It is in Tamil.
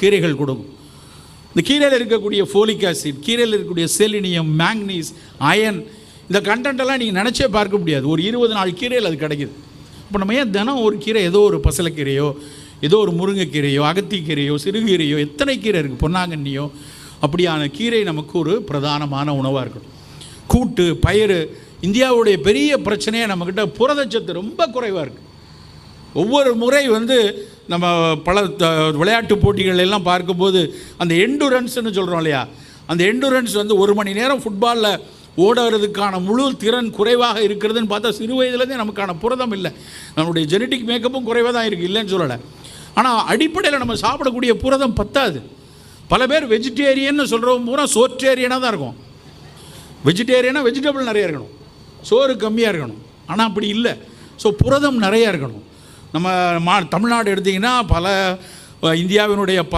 கீரைகள் கொடுக்கும். இந்த கீரையில் இருக்கக்கூடிய ஃபோலிக் ஆசிட், கீரையில் இருக்கக்கூடிய செலினியம், மேங்னீஸ், அயன், இந்த கண்டென்ட்டெல்லாம் நீங்கள் நினச்சே பார்க்க முடியாது. ஒரு 20 நாள் கீரையில் அது கிடைக்கிது. இப்போ நம்ம ஏன் தினம் ஒரு கீரை, ஏதோ ஒரு பசலைக்கீரையோ, ஏதோ ஒரு முருங்கைக்கீரையோ, அகத்திக்கீரையோ, சிறுகீரையோ, எத்தனை கீரை இருக்குது, பொன்னாங்கண்ணியோ, அப்படியான கீரை நமக்கு ஒரு பிரதானமான உணவாக இருக்கணும். கூட்டு, பயிறு. இந்தியாவுடைய பெரிய பிரச்சனையே நம்மக்கிட்ட புரதச்சத்து ரொம்ப குறைவாக இருக்குது. ஒவ்வொரு முறை நம்ம பல விளையாட்டு போட்டிகள் எல்லாம் பார்க்கும்போது அந்த எண்டுரன்ஸ்னு சொல்கிறோம் இல்லையா, அந்த எண்டுரன்ஸ் 1 மணி நேரம் ஃபுட்பாலில் ஓடுறதுக்கான முழு திறன் குறைவாக இருக்கிறதுன்னு பார்த்தா சிறு வயதுலேருந்தே நமக்கான புரதம் இல்லை. நம்மளுடைய ஜெனட்டிக் மேக்கப்பும் குறைவாக தான் இருக்குது, இல்லைன்னு சொல்லலை. ஆனால் அடிப்படையில் நம்ம சாப்பிடக்கூடிய புரதம் பத்தாது. பல பேர் வெஜிடேரியன்னு சொல்கிறவங்க பூரா சோற்றேரியனாக தான் இருக்கும். வெஜிடேரியனாக வெஜிடபிள் நிறையா இருக்கணும், சோறு கம்மியாக இருக்கணும். ஆனால் அப்படி இல்லை. ஸோ புரதம் நிறையா இருக்கணும். நம்ம தமிழ்நாடு எடுத்திங்கன்னா இந்தியாவினுடைய பல